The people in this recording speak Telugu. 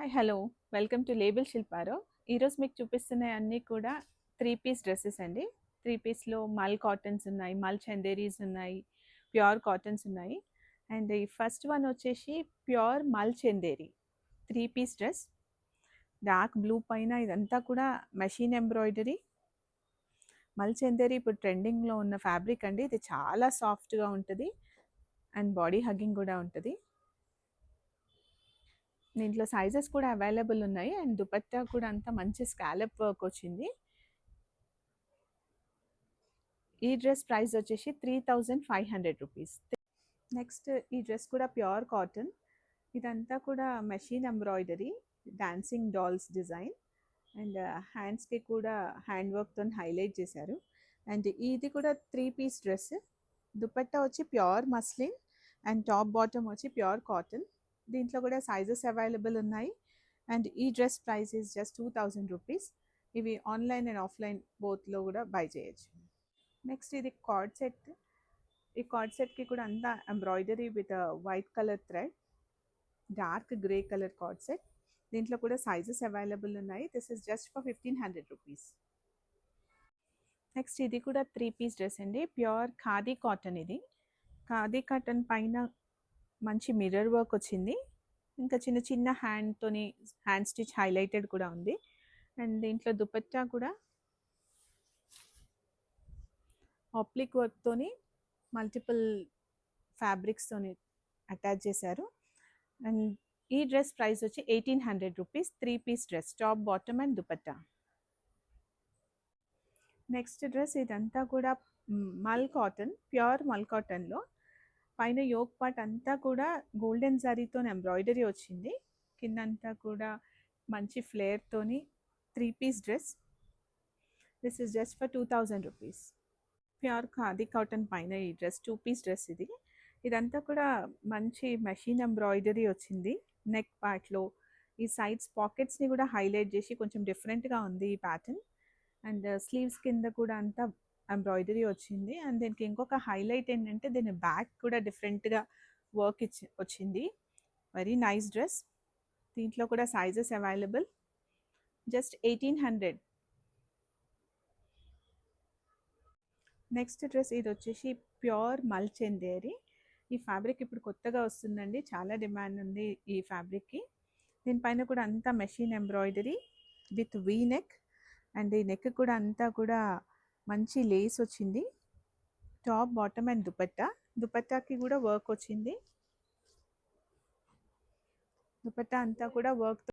Hi hello welcome to label Shilparo. ఈరోజు మీకు చూపిస్తున్నాయి అన్నీ కూడా 3 పీస్ డ్రెస్సెస్ అండి. 3 పీస్లో మల్ కాటన్స్ ఉన్నాయి, మల్ చందేరీస్ ఉన్నాయి, ప్యూర్ కాటన్స్ ఉన్నాయి. అండ్ ఈ ఫస్ట్ వన్ వచ్చేసి pure mul Chanderi 3 piece dress. Dark blue పైన ఇదంతా కూడా మెషిన్ ఎంబ్రాయిడరీ. మల్ చందేరి ఇప్పుడు ట్రెండింగ్లో ఉన్న ఫ్యాబ్రిక్ అండి. ఇది చాలా సాఫ్ట్గా ఉంటుంది అండ్ బాడీ హగ్గింగ్ కూడా ఉంటుంది. దీంట్లో సైజెస్ కూడా అవైలబుల్ ఉన్నాయి అండ్ దుపట్టా కూడా అంతా మంచి స్కాలప్ వర్క్ వచ్చింది. ఈ డ్రెస్ ప్రైస్ వచ్చేసి 3500 రూపీస్. నెక్స్ట్ ఈ డ్రెస్ కూడా ప్యూర్ కాటన్. ఇదంతా కూడా machine embroidery, dancing dolls design and హ్యాండ్స్కి కూడా హ్యాండ్ వర్క్తో హైలైట్ చేశారు. అండ్ ఇది కూడా 3 పీస్ డ్రెస్. దుపట్టా వచ్చి pure muslin and top bottom వచ్చి ప్యూర్ కాటన్. దీంట్లో కూడా సైజెస్ అవైలబుల్ ఉన్నాయి అండ్ ఈ dress price is just 2000 rupees. ఇవి ఆన్లైన్ అండ్ ఆఫ్లైన్ బోత్లో కూడా బై చేయొచ్చు. నెక్స్ట్ ఇది కార్డ్ సెట్. ఈ కార్డ్ సెట్కి కూడా అంతా embroidery with white colour thread, dark grey colour card set. దీంట్లో కూడా సైజెస్ అవైలబుల్ ఉన్నాయి. This is just for 1500 rupees. Next ఇది కూడా 3 పీస్ డ్రెస్ అండి. Pure khadi cotton. ఇది ఖాదీ కాటన్ పైన మంచి మిర్రర్ వర్క్ వచ్చింది. ఇంకా చిన్న చిన్న హ్యాండ్తోని హ్యాండ్ స్టిచ్ హైలైటెడ్ కూడా ఉంది. అండ్ దీంట్లో దుపట్టా కూడా ఆప్లిక్ వర్క్తోని మల్టిపుల్ ఫ్యాబ్రిక్స్తోని అటాచ్ చేశారు. అండ్ ఈ డ్రెస్ ప్రైస్ వచ్చి 1800 rupees. 3 piece dress, top bottom and dupatta. Next dress ఇదంతా కూడా మల్ కాటన్, ప్యూర్ మల్ కాటన్లో పైన యోక్ పార్ట్ అంతా కూడా గోల్డెన్ జరీతో ఎంబ్రాయిడరీ వచ్చింది. కిందంతా కూడా మంచి ఫ్లేర్తోని 3 piece dress. This is just for 2000 rupees. Pure khadi cotton పైన ఈ డ్రెస్ 2 పీస్ డ్రెస్. ఇదంతా కూడా మంచి మెషిన్ ఎంబ్రాయిడరీ వచ్చింది. నెక్ పార్ట్లో ఈ సైడ్స్ పాకెట్స్ని కూడా హైలైట్ చేసి కొంచెం డిఫరెంట్గా ఉంది ఈ ప్యాటర్న్. అండ్ స్లీవ్స్ కింద కూడా అంతా ఎంబ్రాయిడరీ వచ్చింది. అండ్ దీనికి ఇంకొక హైలైట్ ఏంటంటే దీని బ్యాక్ కూడా డిఫరెంట్గా వర్క్ వచ్చింది. Very nice dress. దీంట్లో కూడా sizes available. Just 1800. Next dress ఇది వచ్చేసి ప్యూర్ మల్ చందేరి. ఈ ఫ్యాబ్రిక్ ఇప్పుడు కొత్తగా వస్తుందండి, చాలా డిమాండ్ ఉంది ఈ ఫ్యాబ్రిక్కి. దీనిపైన కూడా అంతా machine embroidery with V neck. And ఈ నెక్ కూడా అంతా కూడా మంచి లేస్ వచ్చింది. Top bottom and dupatta. దుపట్టాకి కూడా వర్క్ వచ్చింది. దుపట్టా అంతా కూడా వర్క్